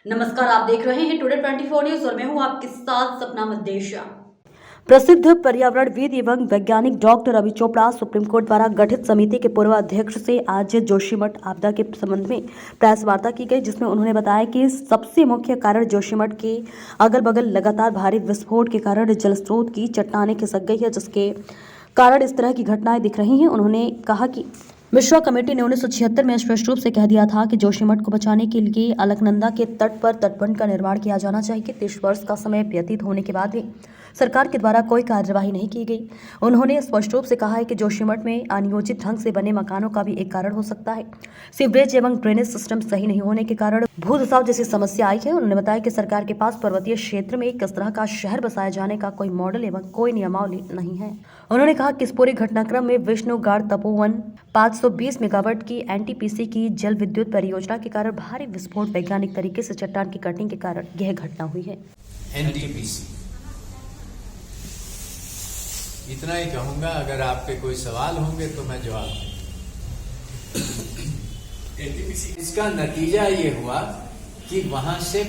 नमस्कार, आप देख रहे हैं टुडे 24 न्यूज और मैं हूं आपके साथ सपना मदेशिया। प्रसिद्ध पर्यावरणविद एवं वैज्ञानिक doctor Ravi Chopra Supreme Court द्वारा गठित समिति के पूर्व अध्यक्ष से आज जोशीमठ आपदा के संबंध में प्रेस वार्ता की गई, जिसमें उन्होंने बताया कि सबसे मुख्य कारण जोशीमठ के अगल बगल लगातार भारी विस्फोट के कारण जल स्रोत की चट्टानें खिसक गई है, जिसके कारण इस तरह की घटनाएं दिख रही हैं। उन्होंने कहा कि मिश्रा कमेटी ने 1976 में स्पष्ट रूप से कह दिया था कि जोशीमठ को बचाने के लिए अलकनंदा के तट पर तटबंध का निर्माण किया जाना चाहिए। 30 वर्ष का समय व्यतीत होने के बाद भी सरकार के द्वारा कोई कार्यवाही नहीं की गई। उन्होंने स्पष्ट रूप से कहा है कि जोशीमठ में अनियोजित ढंग से बने मकानों का भी एक कारण हो सकता है। सीवरेज एवं ड्रेनेज सिस्टम सही नहीं होने के कारण भू धसाव जैसी समस्या आई है। उन्होंने बताया कि सरकार के पास पर्वतीय क्षेत्र में किस तरह का शहर बसाया जाने का कोई मॉडल एवं कोई नियमावली नहीं है। उन्होंने कहा कि इस पूरे घटनाक्रम में विष्णुगाड़ तपोवन 520 मेगावाट की एनटीपीसी की जल विद्युत परियोजना के कारण भारी विस्फोट वैज्ञानिक तरीके से चट्टान की कटिंग के कारण यह घटना हुई है। एनटीपीसी इतना ही कहूंगा। अगर आपके कोई सवाल होंगे तो मैं जवाब एनटीपीसी इसका नतीजा ये हुआ कि वहां से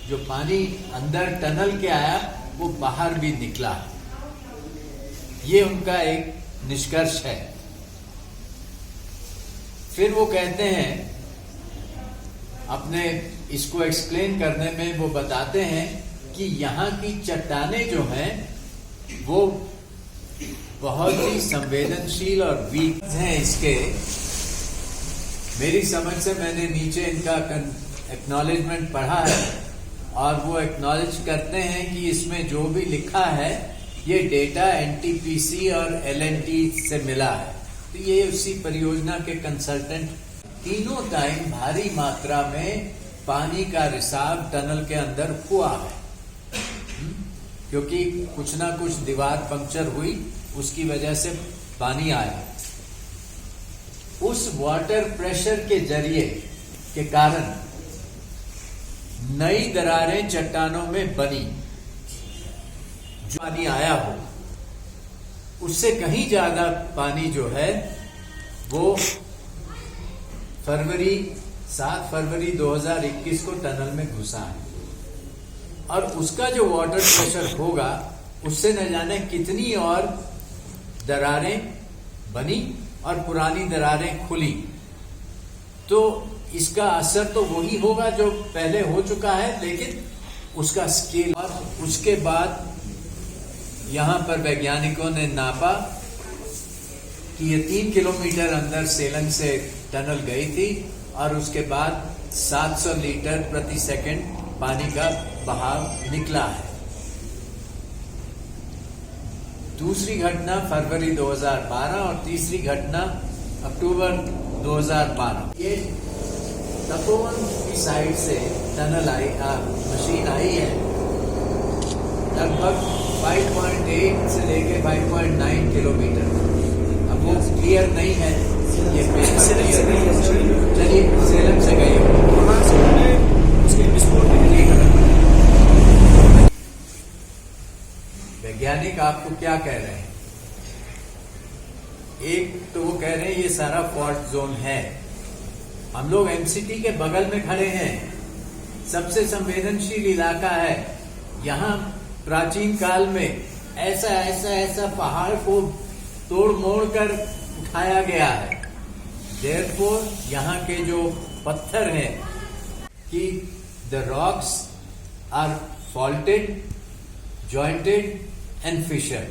जो पानी अंदर टनल के आया वो बाहर भी निकला। ये उनका एक निष्कर्ष है। फिर वो कहते हैं, अपने इसको एक्सप्लेन करने में वो बताते हैं कि यहाँ की चट्टानें जो हैं वो बहुत ही संवेदनशील और वीक हैं। इसके मेरी समझ से मैंने नीचे इनका एक्नॉलेजमेंट पढ़ा है और वो एक्नॉलेज करते हैं कि इसमें जो भी लिखा है ये डेटा एनटीपीसी और एलएनटी से मिला है। तो ये उसी परियोजना के कंसल्टेंट तीनों टाइम भारी मात्रा में पानी का रिसाव टनल के अंदर हुआ है, क्योंकि कुछ ना कुछ दीवार पंक्चर हुई, उसकी वजह से पानी आया। उस वाटर प्रेशर के जरिए के कारण नई दरारें चट्टानों में बनी। जो पानी आया हो उससे कहीं ज्यादा पानी जो है वो 7 फरवरी 2021 को टनल में घुसा है और उसका जो वाटर प्रेशर होगा उससे न जाने कितनी और दरारें बनी और पुरानी दरारें खुली। तो इसका असर तो वही होगा जो पहले हो चुका है, लेकिन उसका स्केल। और उसके बाद यहां पर वैज्ञानिकों ने नापा कि ये 3 किलोमीटर अंदर सेलंग से टनल गई थी और उसके बाद 700 लीटर प्रति सेकंड पानी का बहाव निकला है। दूसरी घटना फरवरी 2012 और तीसरी घटना अक्टूबर 2012। ये तपोवन की साइड से टनल आई, मशीन आई है। लगभग 5.8 से लेके 5.9 किलोमीटर। अब वो क्लियर नहीं है, ये चलिए सेलम से गई उसके विस्फोट वैज्ञानिक आपको क्या कह रहे हैं? एक तो वो कह रहे हैं ये सारा फॉल्ट जोन है। हम लोग एमसीटी के बगल में खड़े हैं, सबसे संवेदनशील इलाका है। यहाँ प्राचीन काल में ऐसा पहाड़ को तोड़ मोड़ कर उठाया गया है। देयरफॉर यहाँ के जो पत्थर हैं कि the rocks are faulted, jointed and fissure,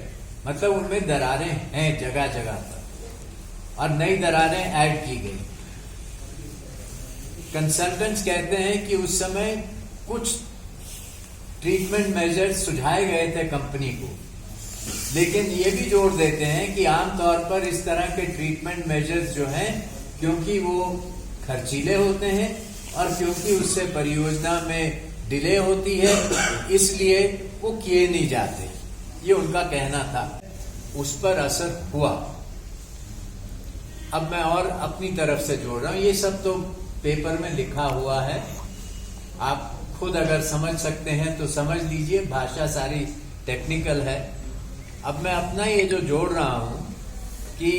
मतलब उनमें दरारें हैं जगह जगह पर और नई दरारें ऐड की गई। कंसल्टेंट्स कहते हैं कि उस समय कुछ ट्रीटमेंट मेजर्स सुझाए गए थे कंपनी को, लेकिन ये भी जोड़ देते हैं कि आमतौर पर इस तरह के ट्रीटमेंट मेजर्स जो हैं, क्योंकि वो खर्चीले होते हैं और क्योंकि उससे परियोजना में डिले होती है, इसलिए वो किए नहीं जाते। ये उनका कहना था। उस पर असर हुआ। अब मैं और अपनी तरफ से जोड़ रहा हूं। ये सब तो पेपर में लिखा हुआ है, आप खुद अगर समझ सकते हैं तो समझ लीजिए, भाषा सारी टेक्निकल है। अब मैं अपना ये जो जोड़ रहा हूं कि